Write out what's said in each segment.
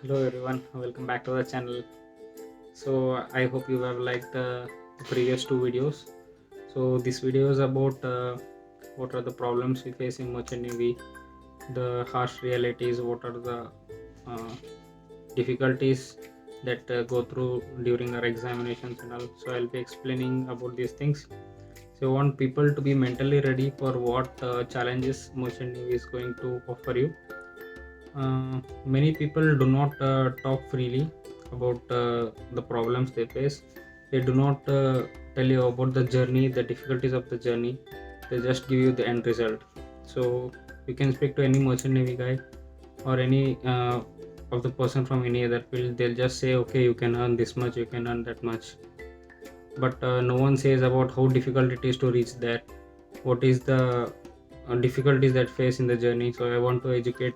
Hello everyone, welcome back to the channel. So I hope you have liked the previous two videos. So this video is about what are the problems we face in merchant navy, the harsh realities, what are the uh, difficulties that go through during our examinations and all. So I'll be explaining about these things. So I want people to be mentally ready for what challenges merchant navy is going to offer you. Many people do not talk freely about the problems they face. They do not tell you about the journey, the difficulties of the journey. They just give you the end result. So you can speak to any merchant navy guy or any of the person from any other field. They'll just say, okay, you can earn this much, you can earn that much. But no one says about how difficult it is to reach that. What is the difficulties that face in the journey. So I want to educate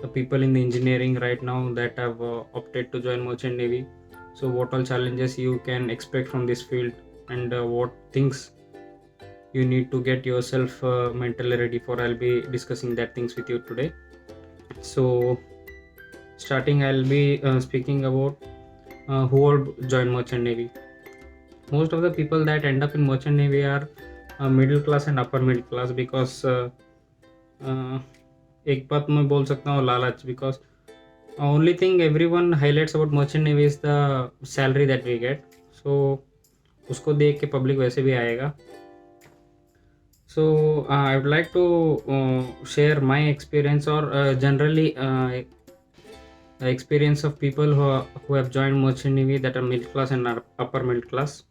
the people in the engineering right now that have opted to join merchant navy. So what all challenges you can expect from this field, and what things you need to get yourself mentally ready for. I'll be discussing that things with you today. So starting, I'll be speaking about who all join merchant navy. Most of the people that end up in merchant navy are middle class and upper middle class, because एक बात मैं बोल सकता हूँ, लालच. Because only thing everyone highlights about merchant navy is the salary that we get. So उसको देख के पब्लिक वैसे भी आएगा. So I would like to share my experience, or generally the experience of people who have joined merchant navy that are middle class and upper middle class.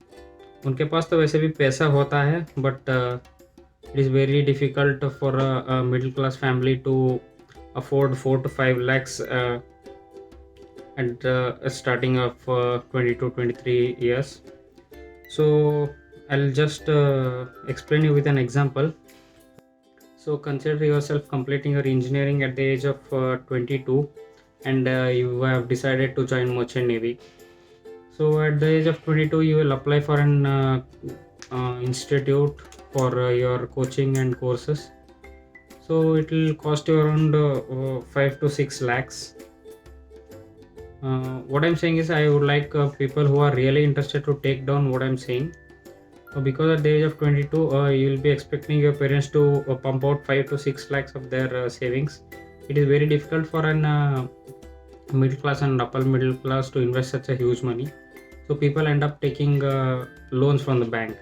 उनके पास तो वैसे भी पैसा होता है, but it is very difficult for a middle class family to afford 4 to 5 lakhs at starting of 22 23 years. So I'll just explain you with an example. So consider yourself completing your engineering at the age of 22, and you have decided to join merchant navy. So at the age of 22 you will apply for an institute for your coaching and courses. So it will cost you around 5 to 6 lakhs. What I'm saying is, I would like people who are really interested to take down what I'm saying. Because at the age of 22 you will be expecting your parents to pump out 5 to 6 lakhs of their savings. It is very difficult for an middle class and upper middle class to invest such a huge money. So people end up taking loans from the bank.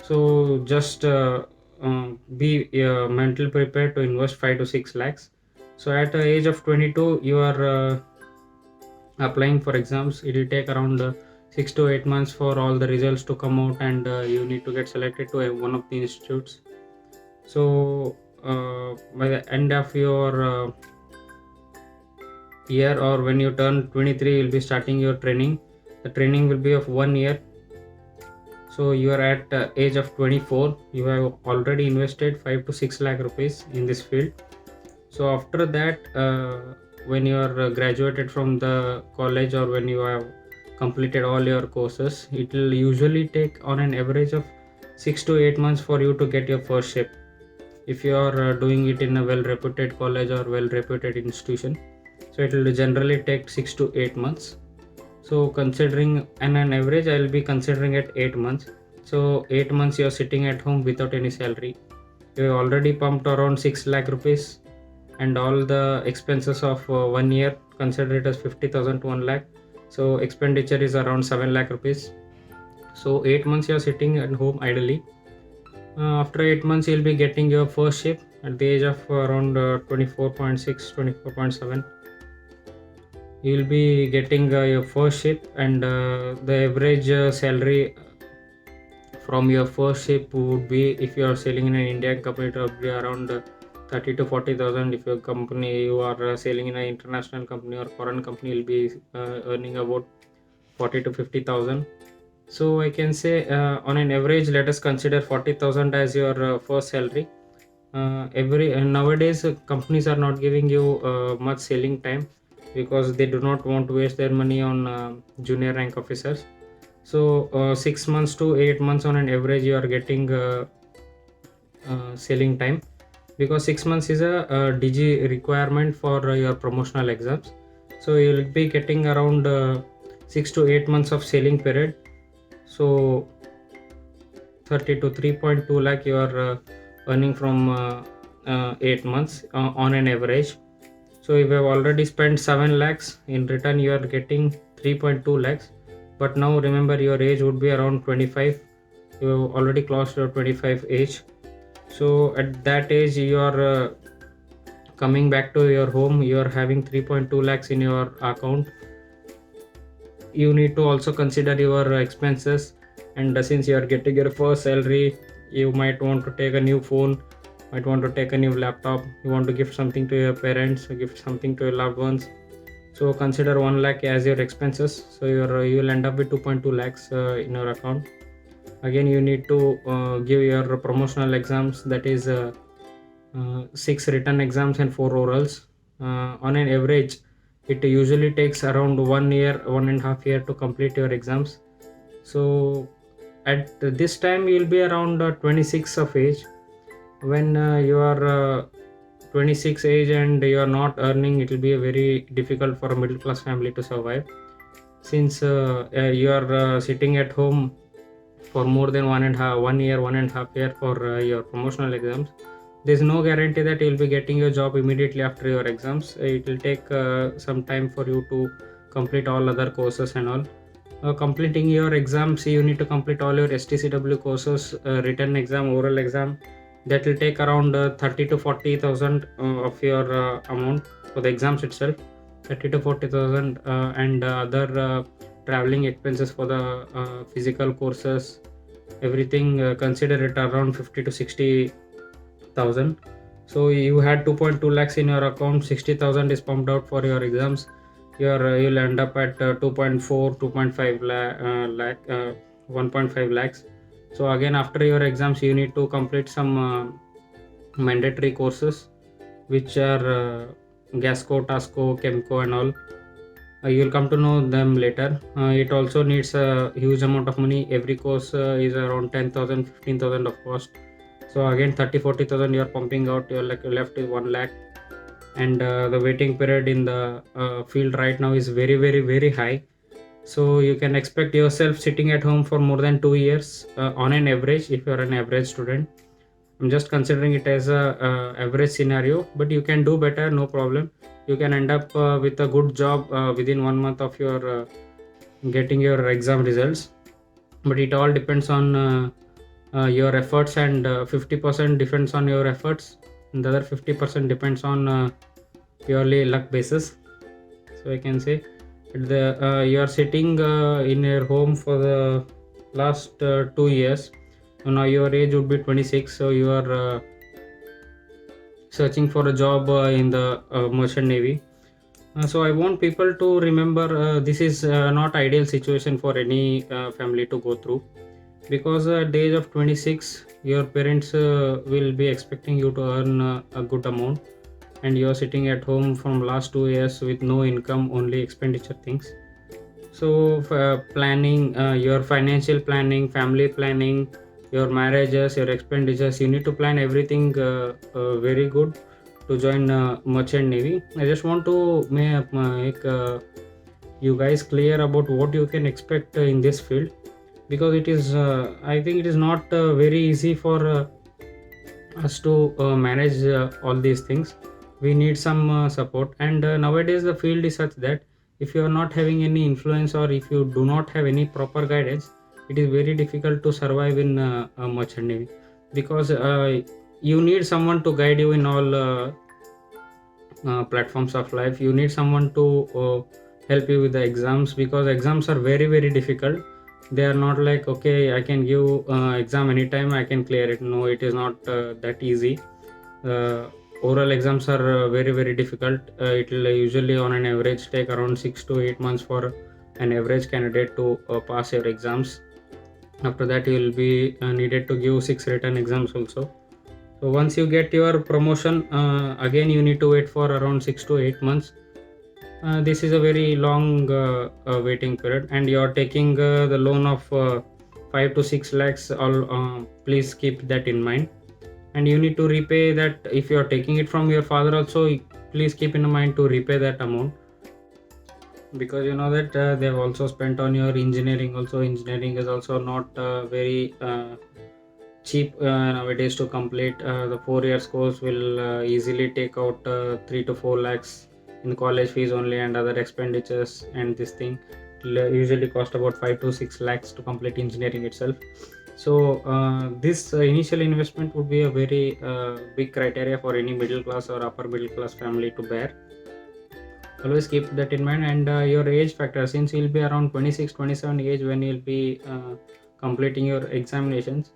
So just be mentally prepared to invest 5 to 6 lakhs. So at the age of 22 you are applying for exams. It will take around 6 to 8 months for all the results to come out, and you need to get selected to one of the institutes. So by the end of your year, or when you turn 23, you'll be starting your training. The training will be of 1 year. So you are at age of 24. You have already invested 5 to 6 lakh rupees in this field. So after that, when you are graduated from the college, or when you have completed all your courses, it will usually take on an average of 6 to 8 months for you to get your first ship, if you are doing it in a well reputed college or well reputed institution. So it will generally take 6 to 8 months. So considering an average, I will be considering at 8 months. So 8 months you are sitting at home without any salary. You have already pumped around 6 lakh rupees, and all the expenses of 1 year, consider it as 50,000 to 1 lakh. So expenditure is around 7 lakh rupees. So 8 months you are sitting at home idly. After 8 months you will be getting your first ship at the age of around 24.6, 24.7. You will be getting your first ship, and the average salary from your first ship would be, if you are selling in an Indian company, it would be around 30 to 40,000. If your company, you are selling in an international company or foreign company, you'll be earning about 40 to 50,000. So I can say on an average, let us consider 40,000 as your first salary. Every nowadays companies are not giving you much selling time, because they do not want to waste their money on junior rank officers. So 6 months to 8 months on an average you are getting selling time, because 6 months is a digi requirement for your promotional exams. So you'll be getting around 6 to 8 months of selling period. So 30 to 3.2 lakh you are earning from 8 months on an average. So if you have already spent 7 lakhs, in return you are getting 3.2 lakhs. But now remember, your age would be around 25. You have already crossed your 25 age. So at that age you are coming back to your home, you are having 3.2 lakhs in your account. You need to also consider your expenses, and since you are getting your first salary, you might want to take a new phone, might want to take a new laptop, you want to gift something to your parents, gift something to your loved ones. So consider 1 lakh as your expenses. So you will end up with 2.2 lakhs in your account. Again, you need to give your promotional exams, that is 6 written exams and 4 orals. On an average, it usually takes around 1 year, 1.5 year to complete your exams. So at this time you will be around 26 of age. When you are 26 age and you are not earning, it will be a very difficult for a middle class family to survive, since you are sitting at home for more than 1 year, 1.5 year for your promotional exams. There's no guarantee that you'll be getting your job immediately after your exams. It will take some time for you to complete all other courses and all. Completing your exams, you need to complete all your STCW courses, written exam, oral exam. That will take around 30 to 40,000 of your amount for the exams itself. 30 to 40,000 and other traveling expenses for the physical courses, everything consider it around 50 to 60,000. So you had 2.2 lakhs in your account, 60,000 is pumped out for your exams. You'll end up at 2.4 2.5 lakh 1.5 lakhs. So again, after your exams, you need to complete some mandatory courses, which are Gasco, Tasco, Chemco and all. You'll come to know them later. It also needs a huge amount of money. Every course is around 10,000 15,000 of cost. So again, 30 40,000 you're pumping out. You're like left with 1 lakh. And the waiting period in the field right now is very very high. So you can expect yourself sitting at home for more than 2 years on an average, if you're an average student. I'm just considering it as a average scenario, but you can do better, no problem. You can end up with a good job within 1 month of your getting your exam results. But it all depends on your efforts, and 50% depends on your efforts, and the other 50% depends on purely luck basis. So I can say you are sitting in your home for the last 2 years. Now your age would be 26, so you are searching for a job in the merchant navy. So I want people to remember, this is not ideal situation for any family to go through, because at the age of 26 your parents will be expecting you to earn a good amount, and you are sitting at home from last 2 years with no income, only expenditure things. So planning your financial planning, family planning, your marriages, your expenditures, you need to plan everything very good to join merchant navy. I just want to make you guys clear about what you can expect in this field, because it is I think it is not very easy for us to manage all these things. We need some support, and nowadays the field is such that if you are not having any influence, or if you do not have any proper guidance, it is very difficult to survive in merchant navy, because you need someone to guide you in all platforms of life. You need someone to help you with the exams, because exams are very difficult. They are not like, okay, I can give exam anytime, I can clear it. No, it is not that easy. Oral exams are very difficult. It will usually on an average take around 6 to 8 months for an average candidate to pass your exams. After that you will be needed to give 6 written exams also. So once you get your promotion, again you need to wait for around 6 to 8 months. This is a very long waiting period, and you are taking the loan of 5 to 6 lakhs. Please keep that in mind, and you need to repay that. If you are taking it from your father also, please keep in mind to repay that amount. because you know that they've also spent on your engineering. Also engineering is also not very cheap nowadays to complete. The 4 years course will easily take out 3 to 4 lakhs in college fees only and other expenditures, and this thing will usually cost about 5 to 6 lakhs to complete engineering itself. So this initial investment would be a very big criteria for any middle class or upper middle class family to bear. Always keep that in mind. And your age factor, since you'll be around 26-27 age when you'll be completing your examinations.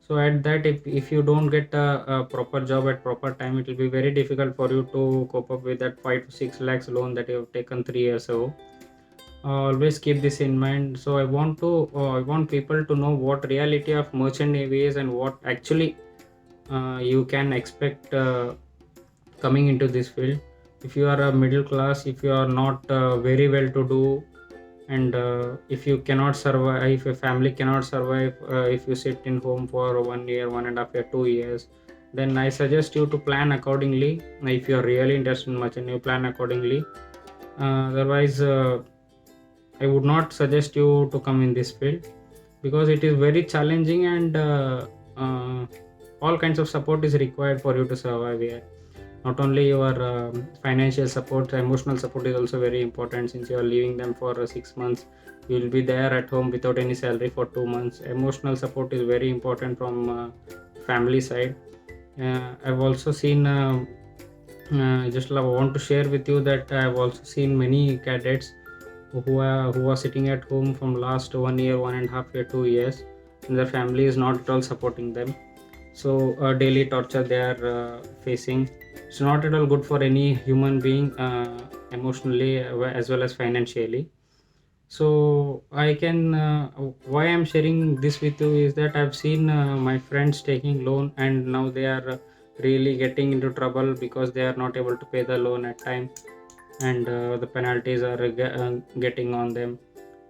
So at that, if you don't get a proper job at proper time, it will be very difficult for you to cope up with that 5 to 6 lakhs loan that you have taken 3 years ago. Always keep this in mind. So I want people to know what reality of merchant navy is and what actually you can expect coming into this field. If you are a middle class, if you are not very well to do, and if you cannot survive, if a family cannot survive, if you sit in home for 1 year, 1.5 year, 2 years, then I suggest you to plan accordingly. If you are really interested in merchant, you plan accordingly. Otherwise, I would not suggest you to come in this field, because it is very challenging, and uh, all kinds of support is required for you to survive here. Not only your financial support, emotional support is also very important. Since you are leaving them for 6 months, you will be there at home without any salary for 2 months. Emotional support is very important from family side. I've also seen just want to share with you that I've also seen many cadets who are sitting at home from last 1 year, 1.5 year, 2 years, and their family is not at all supporting them. So daily torture they are facing. It's not at all good for any human being, emotionally as well as financially. So I can why I'm sharing this with you is that I've seen my friends taking loan, and now they are really getting into trouble because they are not able to pay the loan at time, and the penalties are getting on them.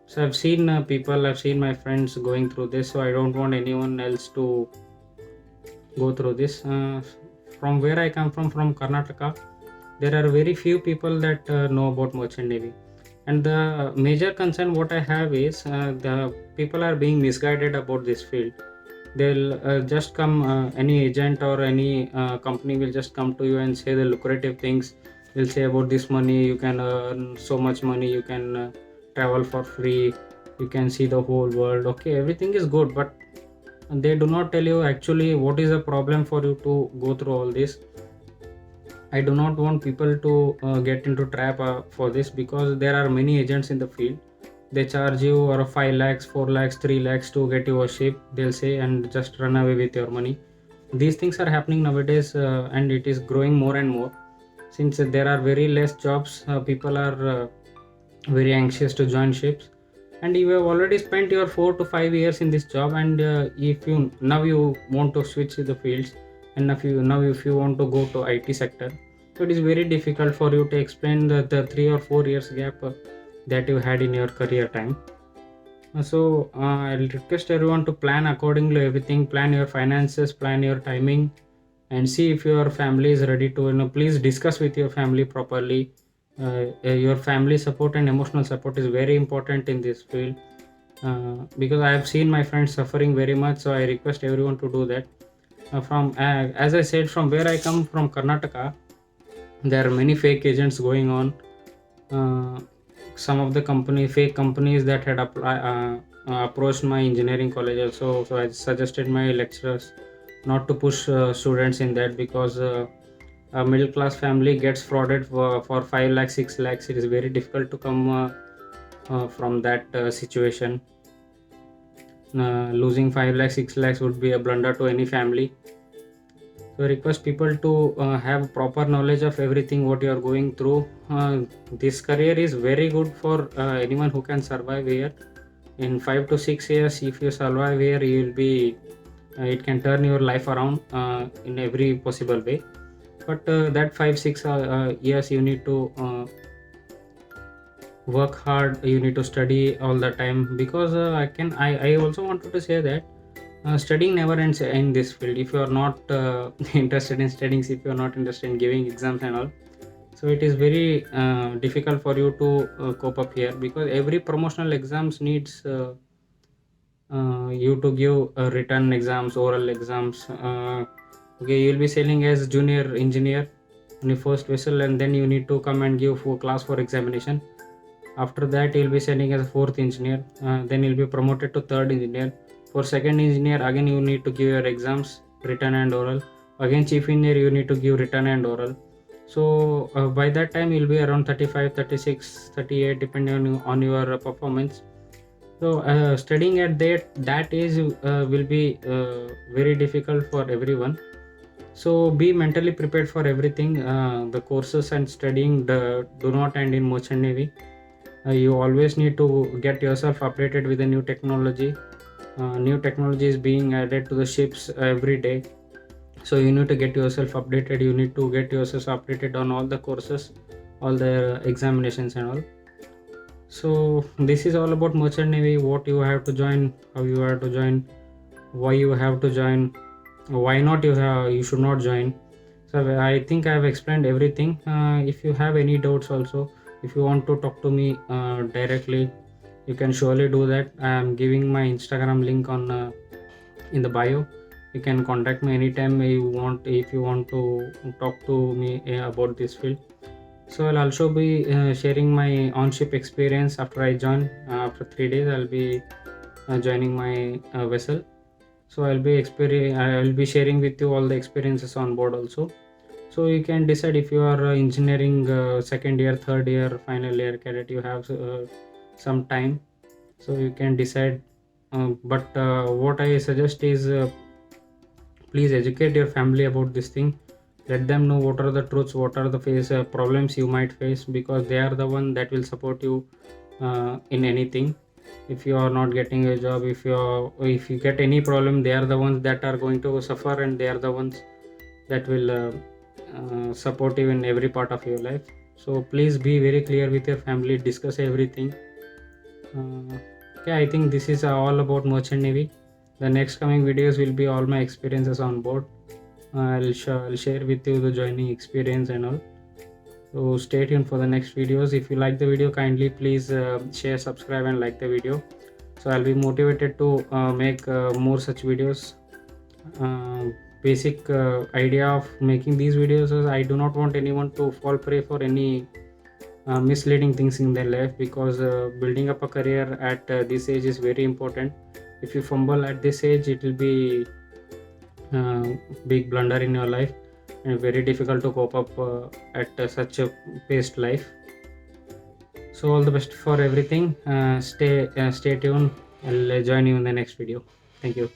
So I've seen I've seen my friends going through this, so I don't want anyone else to go through this. From where I come from Karnataka, there are very few people that know about merchant navy, and the major concern what I have is the people are being misguided about this field. They'll just come, any agent or any company will just come to you and say the lucrative things. They'll say about this money you can earn so much money, you can travel for free, you can see the whole world. Okay, everything is good, but they do not tell you actually what is the problem for you to go through all this. I do not want people to get into trap for this, because there are many agents in the field. They charge you or 5 lakhs, 4 lakhs, 3 lakhs to get you a ship, they'll say, and just run away with your money. These things are happening nowadays, and it is growing more and more. Since there are very less jobs, people are very anxious to join ships, and you have already spent your 4 to 5 years in this job, and if you now you want to switch the fields, and if you want to go to IT sector, so it is very difficult for you to explain the 3 or 4 years gap that you had in your career time. I'll request everyone to plan accordingly everything. Plan your finances, plan your timing, and see if your family is ready to, please discuss with your family properly. Your family support and emotional support is very important in this field, because I have seen my friends suffering very much. So I request everyone to do that. From As I said, from where I come from, Karnataka, there are many fake agents going on. Some of the fake companies that had approached my engineering college also. So I suggested my lecturers not to push students in that, because a middle class family gets frauded for 5 lakhs, 6 lakhs. It is very difficult to come from that situation. Losing 5 lakhs, 6 lakhs would be a blunder to any family. So I request people to have proper knowledge of everything what you are going through. This career is very good for anyone who can survive here. In 5 to 6 years, if you survive here, you will be it can turn your life around in every possible way. But that 5-6 years you need to work hard, you need to study all the time, because I also wanted to say that studying never ends in this field. If you are not interested in studying, if you are not interested in giving exams and all, So it is very difficult for you to cope up here, because every promotional exams needs you to give written exams, oral exams. Okay, you'll be selling as junior engineer on your first vessel, and then you need to come and give for class 4 examination. After that, you'll be selling as a fourth engineer. Then you'll be promoted to third engineer. For second engineer, again you need to give your exams, written and oral. Again chief engineer, you need to give written and oral. So by that time you'll be around 35, 36, 38, depending on your performance. So studying at that age will be very difficult for everyone. So be mentally prepared for everything. The courses and studying do not end in merchant navy. You always need to get yourself updated with the new technology. New technology is being added to the ships every day, so you need to get yourself updated. You need to get yourself updated on all the courses, all the examinations and all. So this is all about merchant navy: what you have to join, how you have to join, why you have to join, why not you should not join. So I think I have explained everything. If you have any doubts also, if you want to talk to me directly, you can surely do that. I am giving my Instagram link on in the bio. You can contact me anytime you want, if you want to talk to me about this field. So I'll also be sharing my on-ship experience after I join. After 3 days, I'll be joining my vessel. So I'll be sharing with you all the experiences on board also. So you can decide if you are engineering second year, third year, final year cadet. You have some time, so you can decide. But what I suggest is, please educate your family about this thing. Let them know what are the truths, what are the problems you might face, because they are the one that will support you in anything. If you are not getting a job, if you get any problem, they are the ones that are going to suffer, and they are the ones that will support you in every part of your life. So please be very clear with your family, discuss everything. Okay, I think this is all about merchant navy. The next coming videos will be all my experiences on board. I'll share with you the joining experience and all. So stay tuned for the next videos. If you like the video, kindly please share, subscribe and like the video, so I'll be motivated to make more such videos. Basic idea of making these videos is, I do not want anyone to fall prey for any misleading things in their life, because building up a career at this age is very important. If you fumble at this age, it will be big blunder in your life, and very difficult to cope up at such a paced life. So all the best for everything. Stay tuned. I'll join you in the next video. Thank you.